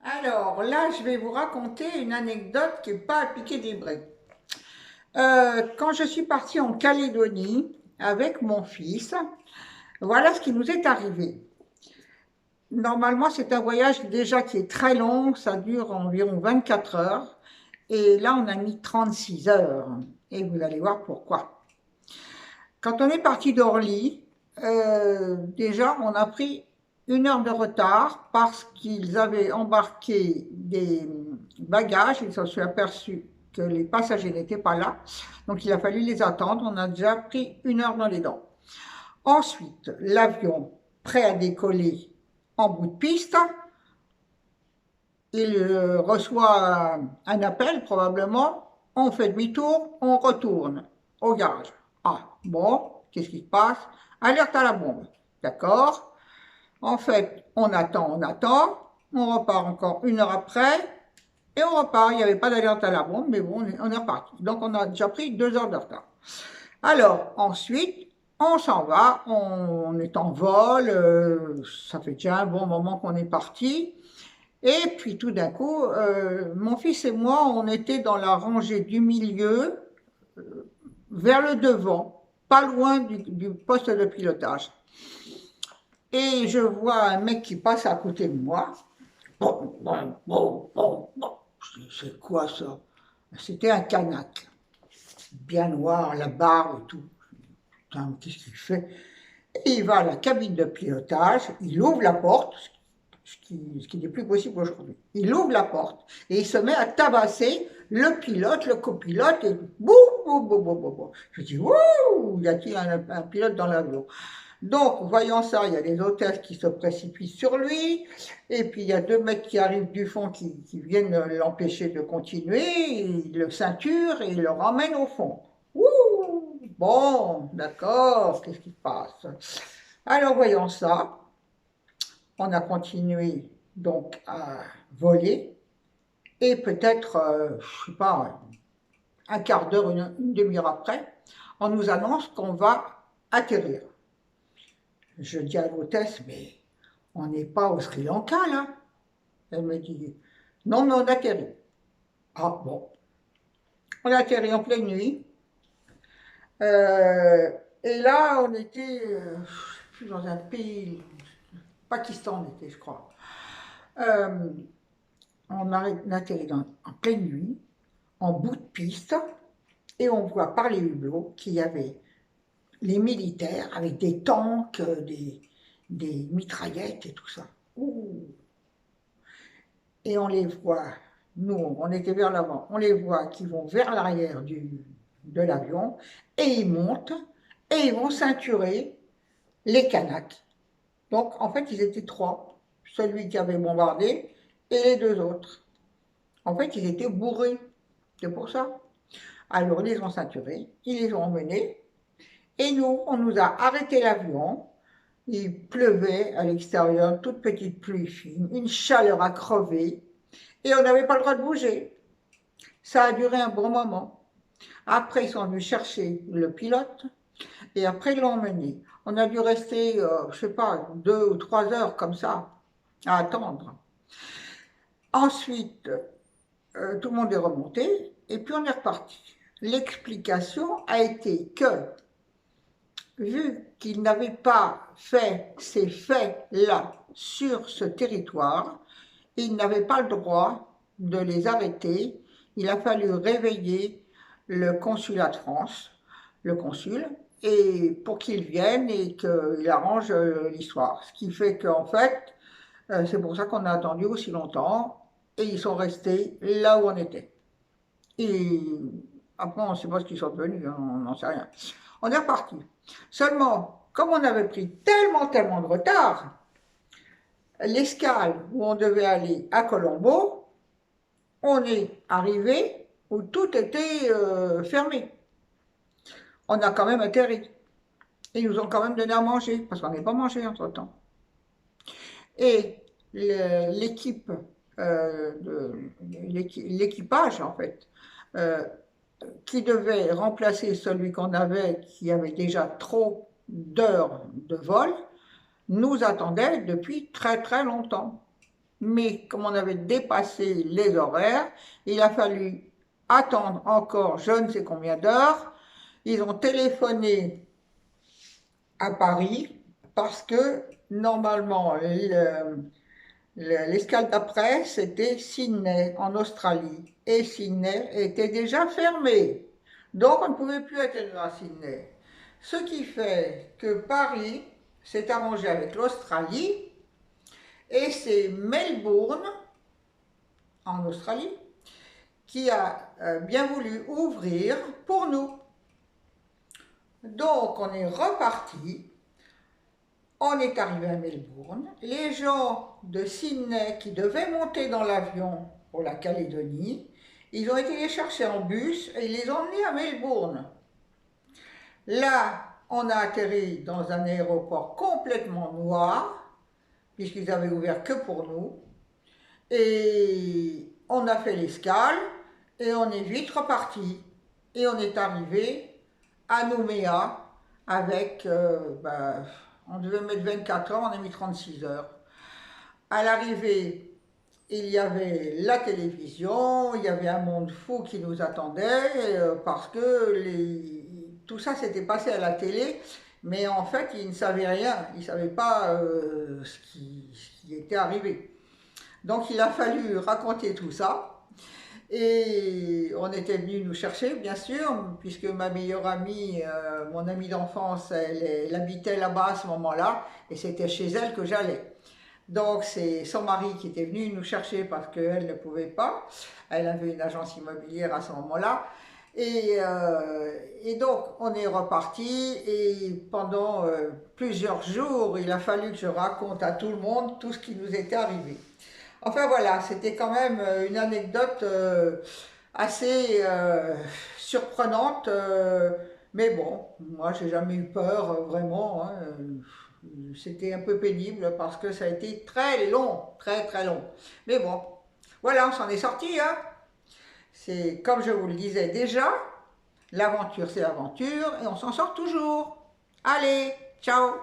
Alors là, je vais vous raconter une anecdote qui n'est pas à piquer des briques. Quand je suis partie en Calédonie avec mon fils, voilà ce qui nous est arrivé. Normalement, c'est un voyage déjà qui est très long, ça dure environ 24 heures. Et là, on a mis 36 heures. Et vous allez voir pourquoi. Quand on est parti d'Orly, déjà, on a pris 1 heure de retard parce qu'ils avaient embarqué des bagages. Ils se sont aperçus que les passagers n'étaient pas là. Donc, il a fallu les attendre. On a déjà pris 1 heure dans les dents. Ensuite, l'avion prêt à décoller en bout de piste. Il reçoit un appel probablement. On fait demi-tour, on retourne au garage. Ah, bon, qu'est-ce qui se passe? Alerte à la bombe. D'accord. En fait, on attend, on repart encore 1 heure après, et on repart. Il n'y avait pas d'alerte à la bombe, mais bon, on est reparti. Donc, on a déjà pris 2 heures de retard. Alors, ensuite, on s'en va, on est en vol, ça fait déjà un bon moment qu'on est parti. Et puis tout d'un coup, mon fils et moi, on était dans la rangée du milieu, vers le devant, pas loin du poste de pilotage. Et je vois un mec qui passe à côté de moi. Bon, bon, bon, bon, bon. Je dis, c'est quoi ça? C'était un Kanak, bien noir, la barbe et tout. Putain, qu'est-ce qu'il fait? Et il va à la cabine de pilotage, il ouvre la porte, ce qui n'est plus possible aujourd'hui. Il ouvre la porte et il se met à tabasser le pilote, le copilote, et boum, boum, boum, boum, boum. Je dis, wouh, y a-t-il un pilote dans l'avion? Donc, voyant ça, il y a des hôtesses qui se précipitent sur lui, et puis il y a 2 mecs qui arrivent du fond qui viennent l'empêcher de continuer, ils le ceinturent et ils le ramènent au fond. Ouh, bon, d'accord, qu'est-ce qui se passe? Alors, voyant ça, on a continué donc à voler, et peut-être, je ne sais pas, un quart d'heure, une demi-heure après, on nous annonce qu'on va atterrir. Je dis à l'hôtesse, mais on n'est pas au Sri Lanka, là. Elle me dit, non, mais on atterrit. Ah bon, on a atterri en pleine nuit. Euh, et là, on était dans un pays, Pakistan, on était, je crois. Euh, on a atterri en pleine nuit, en bout de piste, et on voit par les hublots qu'il y avait les militaires avec des tanks, des mitraillettes et tout ça. Ouh. Et on les voit, nous, on était vers l'avant, on les voit qui vont vers l'arrière de l'avion, et ils montent, et ils vont ceinturer les Kanaks. Donc, en fait, ils étaient trois, celui qui avait bombardé et les 2 autres. En fait, ils étaient bourrés, c'est pour ça. Alors, ils les ont ceinturés, ils les ont emmenés, et nous, on nous a arrêté l'avion. Il pleuvait à l'extérieur, toute petite pluie fine, une chaleur à crever, et on n'avait pas le droit de bouger. Ça a duré un bon moment. Après, ils sont venus chercher le pilote, et après, ils l'ont emmené. On a dû rester, je ne sais pas, 2 ou 3 heures comme ça, à attendre. Ensuite, tout le monde est remonté, et puis on est reparti. L'explication a été que, vu qu'ils n'avaient pas fait ces faits-là sur ce territoire, ils n'avaient pas le droit de les arrêter. Il a fallu réveiller le consulat de France, le consul, et pour qu'il vienne et qu'il arrange l'histoire. Ce qui fait qu'en fait, c'est pour ça qu'on a attendu aussi longtemps, et ils sont restés là où on était. Et après, on ne sait pas ce qu'ils sont devenus, hein, on n'en sait rien. On est reparti. Seulement, comme on avait pris tellement, tellement de retard, l'escale où on devait aller à Colombo, on est arrivé où tout était fermé. On a quand même atterri. Ils nous ont quand même donné à manger, parce qu'on n'avait pas mangé entre-temps. Et l'équipe, l'équipage, en fait, euh, qui devait remplacer celui qu'on avait, qui avait déjà trop d'heures de vol, nous attendait depuis très très longtemps. mais comme on avait dépassé les horaires, il a fallu attendre encore je ne sais combien d'heures. Ils ont téléphoné à Paris parce que normalement l'escale d'après c'était Sydney en Australie et Sydney était déjà fermée. Donc on ne pouvait plus atterrir à Sydney. Ce qui fait que Paris s'est arrangé avec l'Australie et c'est Melbourne en Australie qui a bien voulu ouvrir pour nous. Donc on est reparti, on est arrivé à Melbourne, les gens de Sydney qui devaient monter dans l'avion pour la Calédonie, ils ont été les chercher en bus et ils les ont emmenés à Melbourne. Là, on a atterri dans un aéroport complètement noir, puisqu'ils avaient ouvert que pour nous, et on a fait l'escale et on est vite reparti. Et on est arrivé à Nouméa avec, on devait mettre 24 heures, on a mis 36 heures. À l'arrivée, il y avait la télévision, il y avait un monde fou qui nous attendait parce que tout ça s'était passé à la télé, mais en fait, ils ne savaient rien, ils ne savaient pas ce qui était arrivé. Donc il a fallu raconter tout ça. Et on était venu nous chercher, bien sûr, puisque ma meilleure amie, mon amie d'enfance, elle habitait là-bas à ce moment-là, et c'était chez elle que j'allais. Donc c'est son mari qui était venu nous chercher parce qu'elle ne pouvait pas. Elle avait une agence immobilière à ce moment-là. Et donc on est reparti et pendant plusieurs jours, il a fallu que je raconte à tout le monde tout ce qui nous était arrivé. Enfin voilà, c'était quand même une anecdote assez surprenante, mais bon, moi j'ai jamais eu peur vraiment, hein. C'était un peu pénible parce que ça a été très long, très très long. Mais bon, voilà, on s'en est sorti, hein. C'est comme je vous le disais déjà, l'aventure c'est l'aventure et on s'en sort toujours. Allez, ciao!